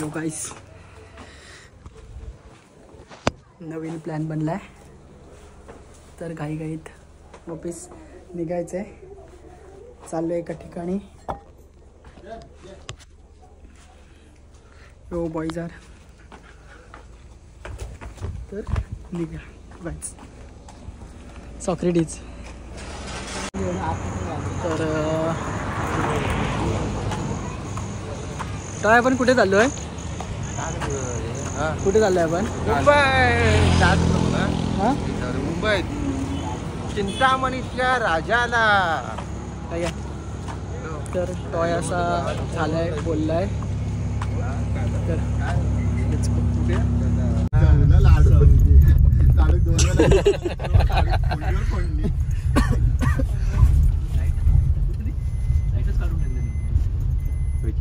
यो गाईस नवीन plan बनलाय तर घाईघाईत वापस निघायचंय. चाललोय एका ठिकाणी. यो बॉईज आर तर निघा बायच सॉक्रेटिस. तर काय आपण कुठे चाललोय? कुठे चाललोय आपण? मुंबईत चिंतामणीच्या राजाला. काय तर टॉय असा झालाय बोललाय. तर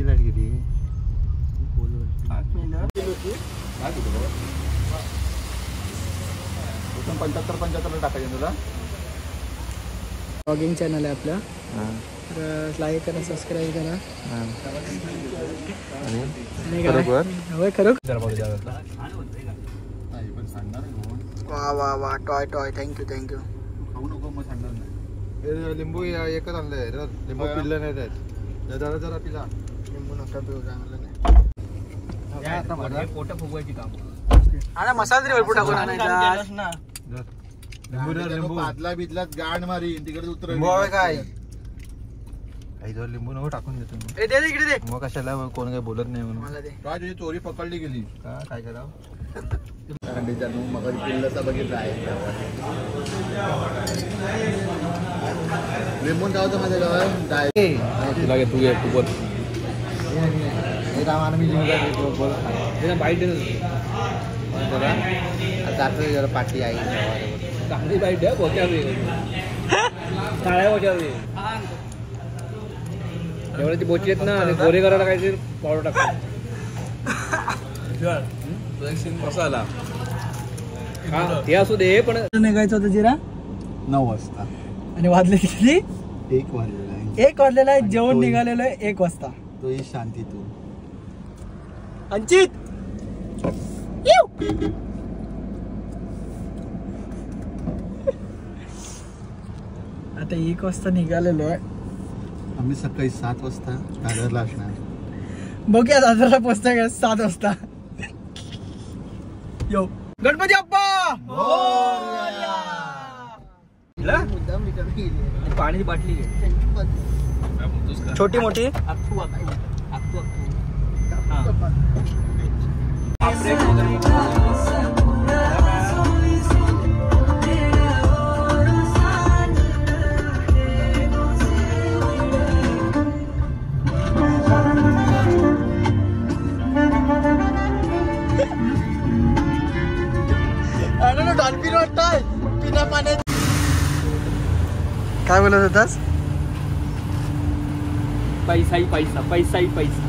लाईट गेली. 75 टाकायचं तुला. ब्लॉगिंग चॅनल आहे आपलं. तर लाईक करा, सबस्क्राईब करा. होय खरोखर. वा वा वा टॉय टॉय थँक्यू थँक्यू. खाऊ नको मग सांगणार नाही. लिंबू एकच आणलंय. लिंबू पिल्लं नाही त्यात. जरा जरा पिला. लिंबू नका पिऊ चांगलं नाही. पोट फुगवायची काम. आता मसाला तरी भरपूर टाकून आणायचा. लिंबू पातला बितला गाड मारी तिकडे उतर. काय लिंबू नको टाकून देतो. इकडे दे. मग कशाला कोण काही बोलत नाही म्हणून. मला दे. काय तुझी चोरी पकडली गेली का? काय करावं. मग पिल्लचा बघितला आहे. लिंबून काय होतं माझ्या गावात तू बोल. बाईट जरा पाठी आई चांगली बाईट द्या. काळ्या बोचावी एवढ्या ती बोची आहेत ना. गोरे करायला काहीतरी पावडर टाकतो. मसाला ते असू दे. पण निघायचं होतं जिरा 9 वाजता आणि वाजले किती? 1 वाजलेला आहे. 1 वाजलेला आहे. जेवण निघालेलं आहे 1 वाजता. तो ही शांती तू अंचित आता 1 वाजता निघालेलो आहे. आम्ही सकाळी 7 वाजता दादरला असणार. बघूया दादरला पोचता का 7 वाजता. यो गणपती बाप्पा. पाणी बाटली छोटी मोठी. डॉल्फिन वाटतंय पिण्या पाण्यात. काय बोलत होतास? पैसा ही पैसा, पैसा ही पैसा.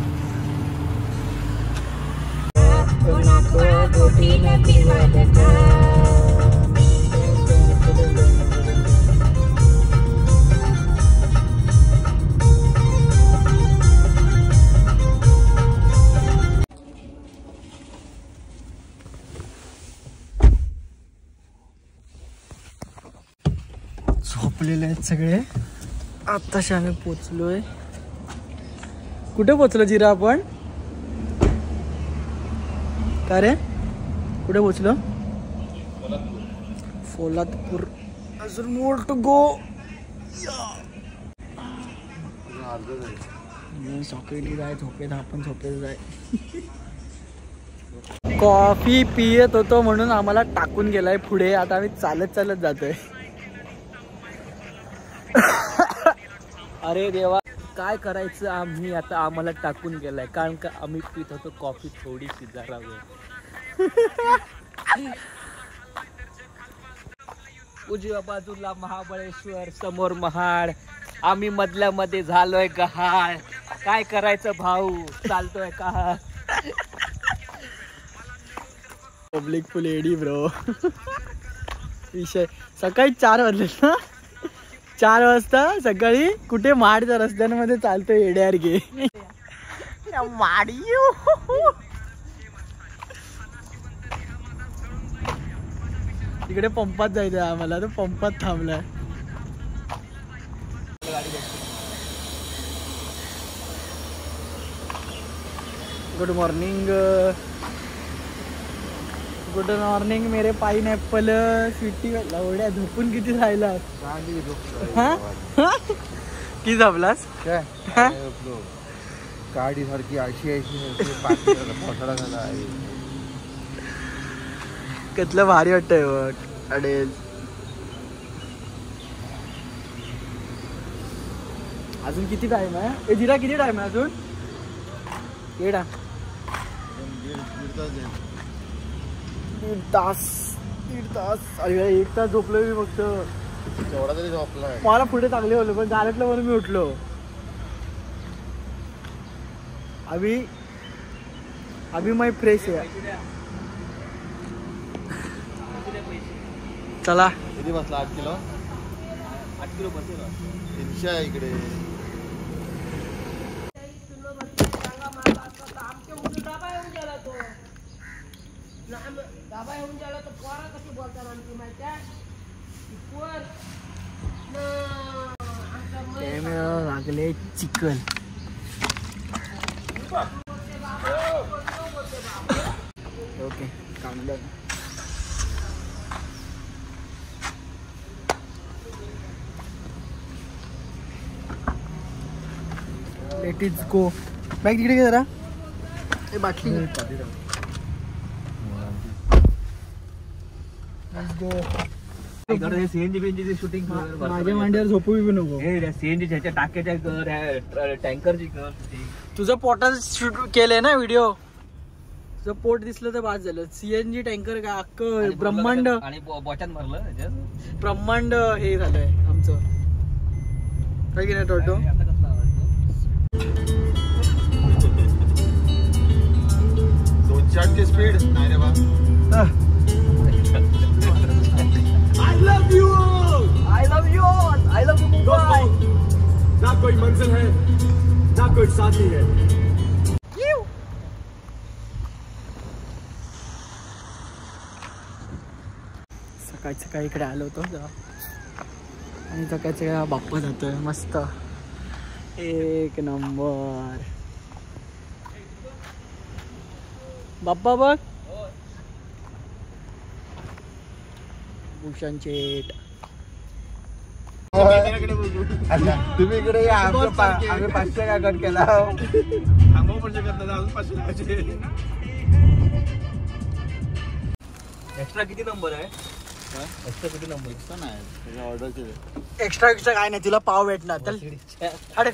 झोपलेले आहेत सगळे. आत्ताशी आम्ही पोचलोय. कुठे पोचलो जिरा आपण? काय रे कुठे पोचलो? पोलादपूर. अजून मोर टू गो. सॉकेटी जाय झोपेत. आपण झोपेत जाय. कॉफी पियत होतो म्हणून आम्हाला टाकून गेलाय पुढे. आता आम्ही चालत चालत जातोय. अरे देवा काय करायचं आम्ही आता. आम्हाला टाकून गेलाय कारण का आम्ही पित होतो कॉफी थोडीशी जरा वेळ. उजव्या बाजूला महाबळेश्वर, समोर महाड. आम्ही मधल्या मध्ये झालोय गहाळ. काय करायचं भाऊ. चालतोय का? पब्लिक फुल एडी ब्रो. विषय सकाळी 4 वाजले ना. 4 वाजता सकाळी कुठे माडच्या रस्त्यांमध्ये चालतोय येड्यासारखे. माडी तिकडे पंपात जायचं आहे आम्हाला, तो पंपात थांबलाय. गुड मॉर्निंग, गुड मॉर्निंग मेरे पाईनॅपल स्वीटी. एवढ्या झोपून किती राहिला? किती झोपलास? गाडी सारखी अशी पावसाळा झाला आहे. कसलं भारी वाटतंय बघ. अडेल अजून किती टाइम आहे? जिरा किती टाइम आहे अजून? केडा दीड तास. अरे 1 तास झोपलो मी फक्त. एवढा तरी झोपलाय. मला पुढे चांगले होलो पण गाड्यातलं म्हणून मी उठलो. अभी मैं फ्रेश आहे. चला किती बसला? 8 किलो. 8 किलो बसेल. 300 आहे इकडे. लागले चिकन. ओके कांदा लेट इज गो. बॅग तिकडे घे जरा. हे बाटली सीएनजी शूटिंग माझ्या मांडीवर झोपू बी नको. सीएनजी ह्याच्या टाक्याच्या कर, टँकरची कर. तुझं पोटात शूट केलंय ना व्हिडिओ. तुझं पोट दिसलं तर बाद झालं. सीएनजी टँकर का अख्खं ब्रह्मांड आणि बॉचात भरलं. ब्रह्मांड हे झालंय आमचं. काय की नाही टोटो? आता कसला आवाज? 208 स्पीड नाही रे बा. I love you Mumbai. ना कोई मंजिल है ना कोई साथी है. सकाळी इकडे आलो होतो आणि सकाळच्या बाप्पा जातोय मस्त. 1 नंबर बाप्पा बघ. भूषण शेठ तुम्ही इकडे या. आम्ही 500 का कट केला. एक्स्ट्रा किती नंबर आहे? एक्स्ट्रा किती नंबर? नाही ऑर्डर केले. एक्स्ट्रा काय नाही, तुला पाव भेटणार. चल अरे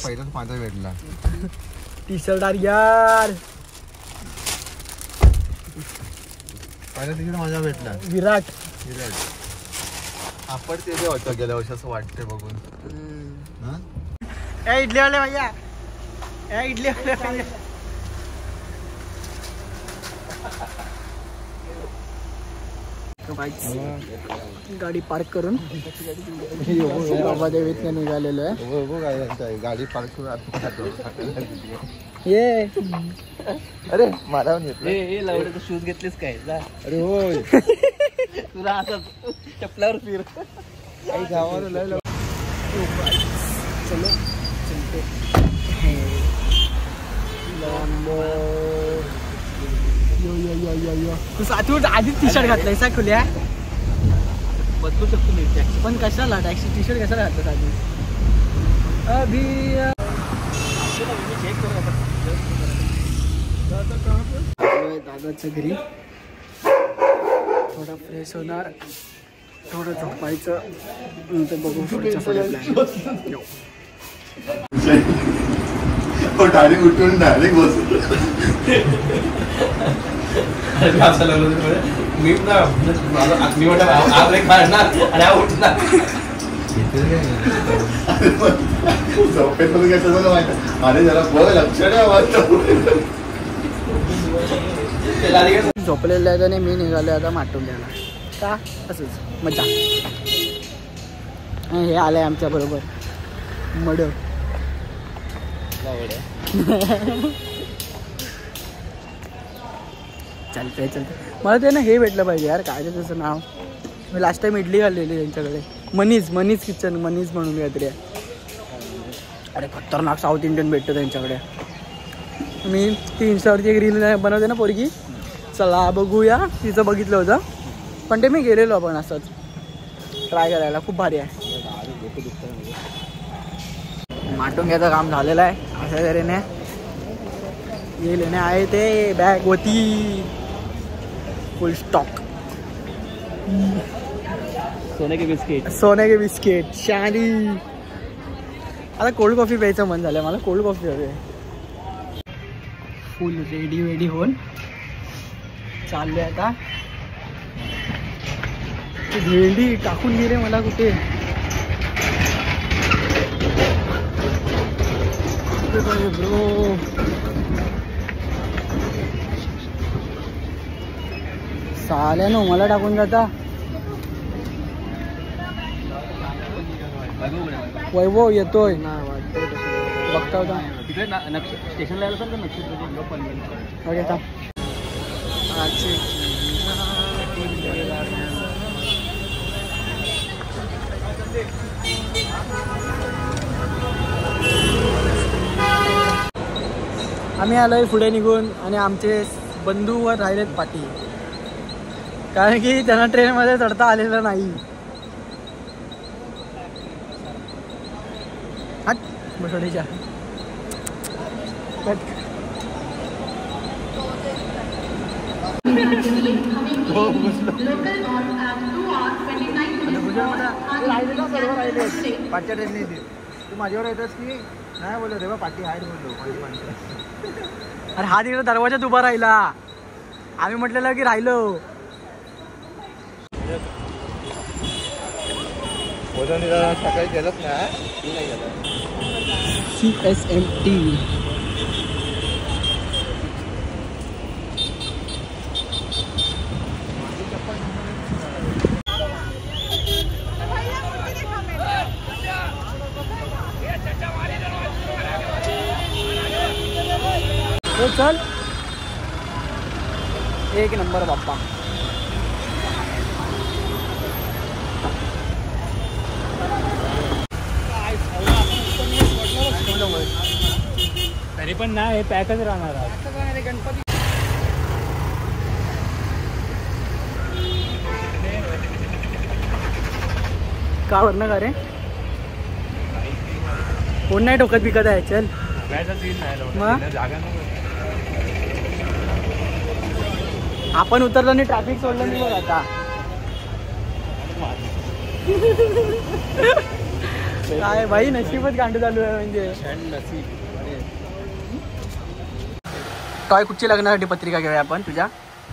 पहिलाच माझा भेटला. टी शर्ट यार. पहिला तिकडे माझा भेटला. विराट आपण ते होतं गेल्या वर्षी असं वाटतंय बघून. इडली वाले भैया, इडली वाले भैया. गाडी पार्क करून बाबा देवीत निघालेलो आहे. गाडी पार्क करून ये. अरे मला लवडे शूज घेतलेस काय? अरे होय. तुला असं चपलावर फिर. काही गावाला लय चलो चलते. यो तू सातून आधीच टी शर्ट घातलाय सा खुल्या. बदलू शकतो मी टॅक्सी. पण कशाला टॅक्सी टी शर्ट कशाला घातलं आधी? अभी दादाच्या घरी थोडा फ्रेश होणार, थोडं झोपायचं, नंतर बघू पुढच्या प्लॅन. डायरेक्ट उठून डायरेक्ट बसलो. असं लागलं मी ना मी म्हटलं आज एक मारणार आणि हा उठणार. झोपेत काय मला माहिती. अरे जरा बघ लक्ष झोपलेलं आहे आणि मी निघालो आता माटून द्यायला. का असंच मजा. हे आलंय आमच्या बरोबर मड. चालतंय मला ते ना हे भेटलं पाहिजे यार, काय त्याचं नाव, मी लास्ट टाइम इडली खाल्लेली त्यांच्याकडे, मनीज किचन, मनीज म्हणून काहीतरी आहे. अरे खतरनाक साऊथ इंडियन भेटतं त्यांच्याकडे. मी ती इंस्टावरती एक रील बनवते ना पोरगी, चला बघूया, तिचं बघितलं होतं, पण ते मी गेलेलो आपण असंच ट्राय करायला, खूप भारी आहे. माटून घ्यायचं काम झालेलं आहे अशा तऱ्हेने. ये लेणे आहे ते बॅग होती फुल स्टॉक. सोने के बिस्किट शाली. आता कोल्ड कॉफी प्यायचं मन झालं मला, कोल्ड कॉफी हवी. फुल रेडी होऊन चालले आता. भेंडी टाकून गेले मला कुठे. ब्रो साल्यानो मला टाकून जाता. वैभव येतोय बघता होता स्टेशनला यायला सर ओके थांब. आम्ही आलोय पुढे निघून आणि आमचे बंधूवर राहिलेत पाठी, कारण की त्यांना ट्रेनमध्ये चढता आलेलं नाही. बसोडीच्या पाठच्या ट्रेनने तू माझ्यावर येतोस की नाही बोललो रे बा, पाठी आहेत बोललो. अरे हा तिकडे दरवाजात उभा राहिला, आम्ही म्हटलेलं की राहिलो. सकाळी गेलंच नाही CSMT. चल एक नंबर बाप्पा. तरी पण नाही पॅकच राहणार गणपती. का वरण का रे, कोण नाही ठोकत बिकत आहे. चल आपण उतरलो आणि ट्रॅफिक सोडलं नाही बघ आता. काय भाई नशीबच गांडू चालू आहे म्हणजे. काय कुठची लग्नासाठी पत्रिका घेऊया आपण तुझ्या.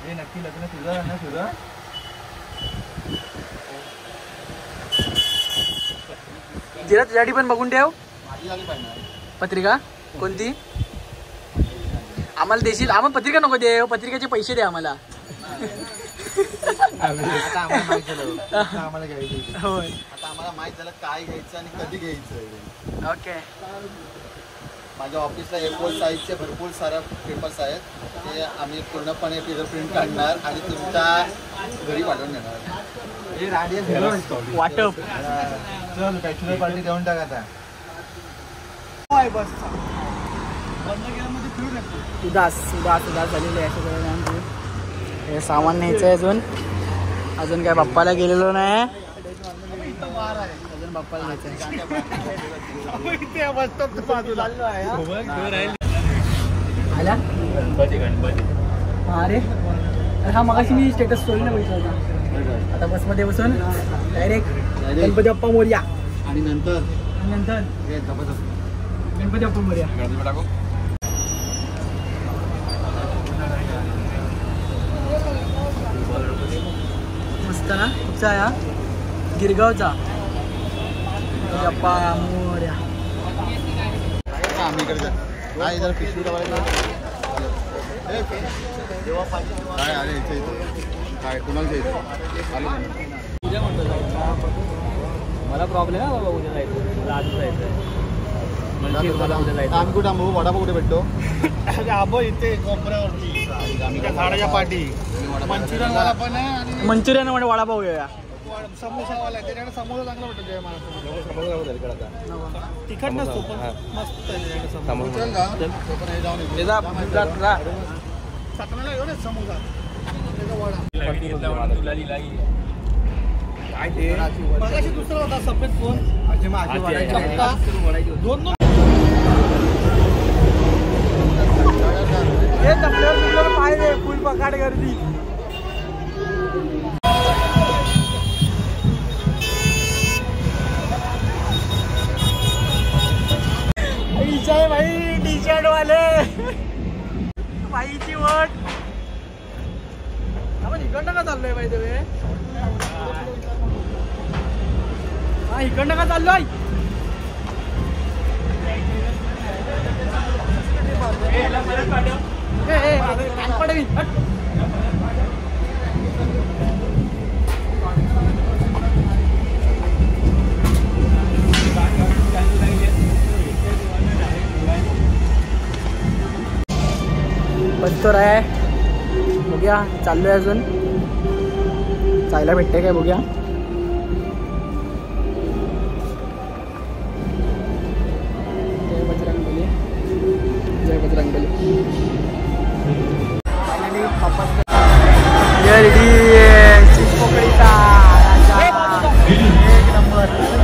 हे नक्की लग्न तुझं ना तुझं. जिरा तुझ्यासाठी पण बघून ठेव पत्रिका. कोणती आम्हाला देशील. आम्हाला पत्रिका नको देव, पत्रिकेचे पैसे दे आम्हाला. आता आम्हाला माहित झालं आम्हाला घ्यायचं. होय आता आम्हाला माहित झालं काय घ्यायचं आणि कधी घ्यायचं. ओके. माझ्या ऑफिसला A4 साईजचे भरपूर साऱ्या पेपर्स आहेत, ते आम्ही पूर्णपणे प्रिंट काढणार आणि तुमच्या घरी पाठवून देणार. वाटप. चल बॅचलर पार्टी देऊन टाक आता. उदास झालेले आहे सगळं. हे सामान न्यायचं आहे अजून काय बाप्पाला गेलेलो नाही. अजून बाप्पाला न्यायचं हा रे. हा मगाशी मी स्टेटस स्टोरी ना बघितला होता. आता बसमध्ये बसून डायरेक्ट गणपती बाप्पा मोरया. आणि नंतर गणपती बाप्पा मोरया. मस्त ना. कुठचा या गिरगावचा बाप्पा मोरया. आम्ही इकडे काय जरा पिशवी काय आले इथे काय कुणाला उद्या म्हणतो मला प्रॉब्लेम आहे बाबा. उद्या जायचं, मला आज जायचं. आम्ही कुठे आंबो वडापाव कुठे भेटतो आंबो इथे कोपऱ्यावरती त्या झाडाच्या पाठी मंचुरियन वाला पण आहे आणि मंचुरियन मध्ये वडापाव घेऊया समोसावाला आहे त्याच्याकडे समोसा चांगला भेटतो जय महाराष्ट्र तिखट नसतो पण मस्त आहे सकाळला येऊ ना समोसा मगाशी दुसरा होता सफेद फोन दोन हे तपल्यावर पाहिजे फुल पकाड गर्दी भाई टी शर्ट वाले बाईची वट आपण इकडनं का चाललोय बाई तुम्ही हा इकडनं का चाललोय बसतो आहे बघूया चाललोय अजून जायला भेटते काय बघूया जय बजरंगबली जय बजरंगबली फायनली वापस रेडी चीज पोकळीचा एक नंबर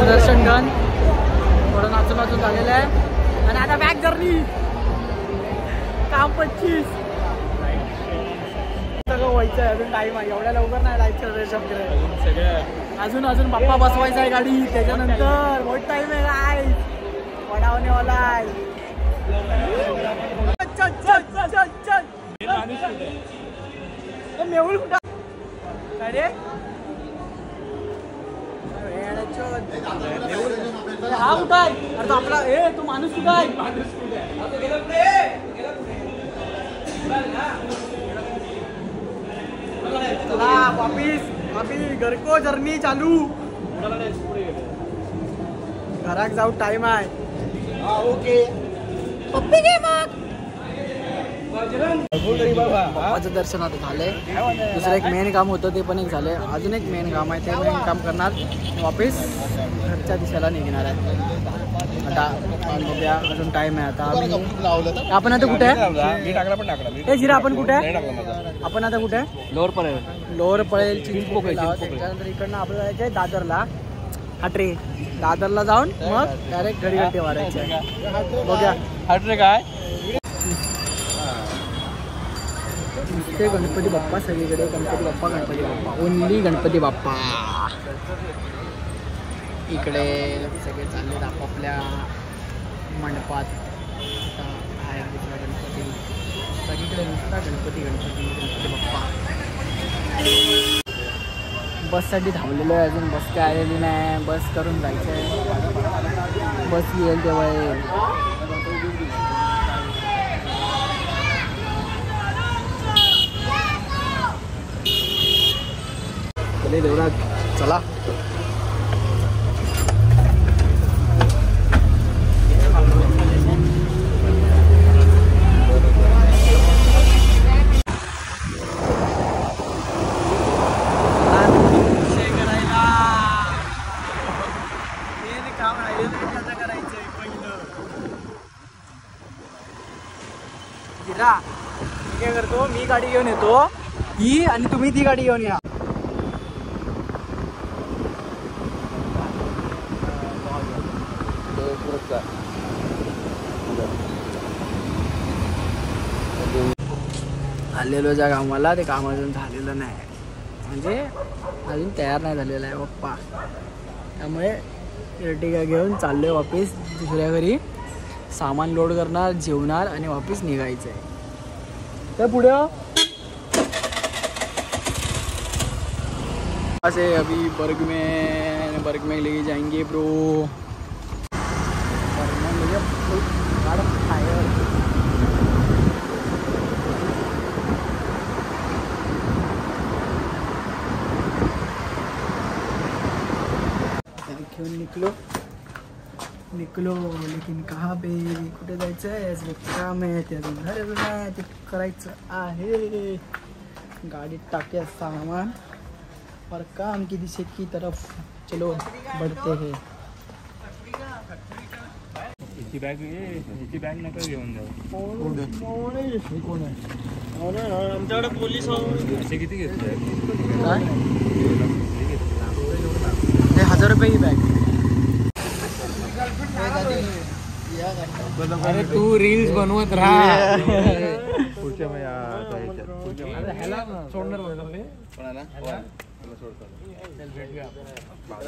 दर्शन गण थोडं नाचून नाचून झालेलं आहे आणि आता बॅक जर्नी काम 25 सगळं व्हायचं आहे अजून टाईम आहे एवढ्या लवकर नाही जायचं अजून बाप्पा बसवायचा आहे गाडी त्याच्यानंतर बहुत टाईम आहे काय वडावणेवाला आहे मेहुल कुठं काय रे हा कुठं आहे अरे तो आपला तो माणूस कुठं आहे चला वापिस घर को जर्नी चालू घरात जाऊ टाइम आहे ओके पप्पी घे मग बाप्पाचं दर्शन आता झालंय दुसरं एक मेन काम होतं ते पण एक झालंय अजून एक मेन काम आहे ते मेन काम करणार वापिस घरच्या दिशेला निघणार आहे आता बघूया अजून टाइम आहे आता आपण आता कुठे आहे जिरा आपण कुठे आहे आपण आता कुठे आहे लोअर पळेल चिंचपोकळी त्याच्यानंतर इकडनं आपल्याला जायचं आहे दादरला हा ट्रे दादरला जाऊन मग डायरेक्ट घरी घंटे मारायचे बघूया हा ट्रे काय नुसते गणपती बाप्पा सगळीकडे गणपती बाप्पा ओनली गणपती बाप्पा इकडे सगळे चालले आपापल्या मंडपात आता बाहेर दुसरा गणपती सगळीकडे नुसता गणपती बाप्पा बससाठी धावलेलो आहे अजून बस काय आलेली नाही बस करून जायचं आहे बस येईल तेव्हा देवराज चला गाडी घेऊन येतो ही आणि तुम्ही ती गाडी घेऊन या. आलेलो ज्या कामाला ते काम अजून झालेलं नाही, म्हणजे अजून तयार नाही झालेलं आहे पप्पा. त्यामुळे एर्टिगा घेऊन चाललोय वापिस दुसऱ्या घरी. सामान लोड करणार, जेवणार आणि वापिस निघायचं आहे. तर पुढे असे अभी बर्ग में लेके जाएंगे ब्रो. घेऊन निकलो लेकिन कहाँ पे, कुठे जायचं आहे, काम आहे ते अजून झालेलं नाही, ते करायचं आहे. गाडीत टाक्या सामान और काम की दिशा की तरफ चलो बढ़ते हैं. बॅग नका घेऊन जाऊ. कोण आहे आमच्याकडे पोलीस असे किती घेतले? काय 1000 रुपये ही बॅग. अरे तू रील्स बनवत राहा. पुढच्या सोडणार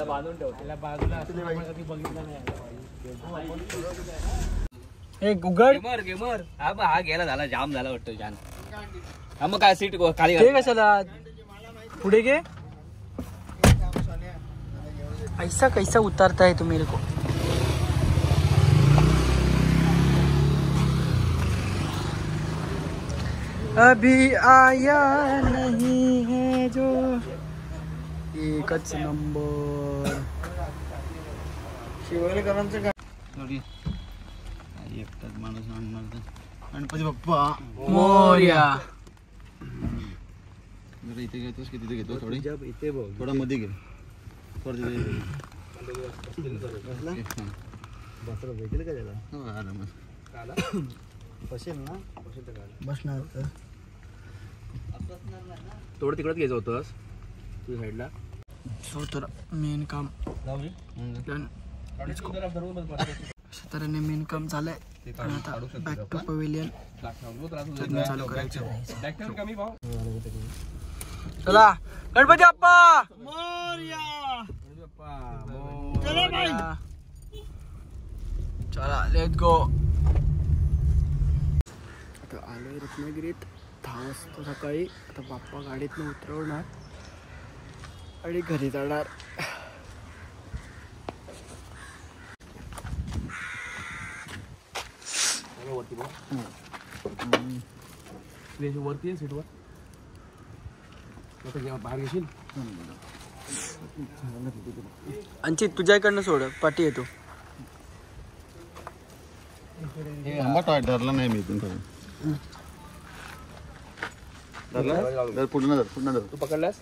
बांधून ठेव त्याला बाजूला कधी बघितलं नाही. एक उघड गेमर हा गेला झाला जाम झाला वाटतं जान. हा मग काय सीट खाली ते कशाला पुढे घे. ऐसा कैसा उतारता है तू मेरे को. अभी आया नहीं है जो एकच नंबर. शिवलेकरांचं काय एकटाच माणूस आणणार गणपती बाप्पा मोरया. जरा इथे घेतोस की तिथे घेतो थोडी इथे थोडा मध्ये घे थोडं भेटेल का त्याला. हो आरामात बसेल ना बसणार थोडं तिकडच घ्यायचं होतंस तुझ्या साईडला. सो तर मेन काम डन. अशा तऱ्हेने मेन काम झालंय. आता बॅक टू पवेलियन चालू करायचं. चला गणपती बाप्पा मोरया. चला लेट्स गो. आता आलोय रत्नागिरीत 10 वाजता सकाळी. आता बाप्पा गाडीतनं उतरवणार आणि घरी जाणार. वरती आहे सीटवर बाहेर घेशील. अंचित तुझ्याकडनं सोड पाठी येतो. धरला नाही मी इथून धरला पुढं धर तू पकडलास.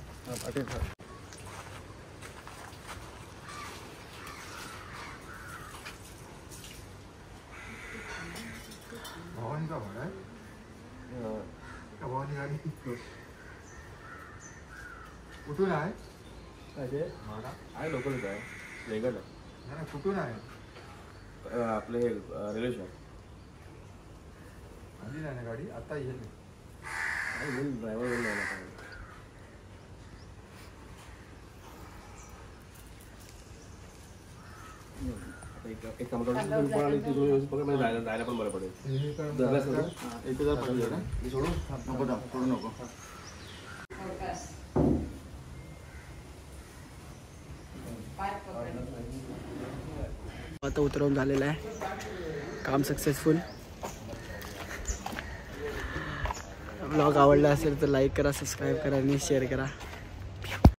कुठून आहे आहे लोकलच आहे वेगळं आहे. कुठून आहे आपले हे रिलेशन आधी नाही ना गाडी आता येईल. ड्रायव्हर येऊन जायला एक काम जायला पण बरं पडेल. सोडू नको. आता उतरवून झालेलं आहे. काम सक्सेसफुल. ब्लॉग आवडला असेल तर लाईक करा, सबस्क्राईब करा आणि शेअर करा.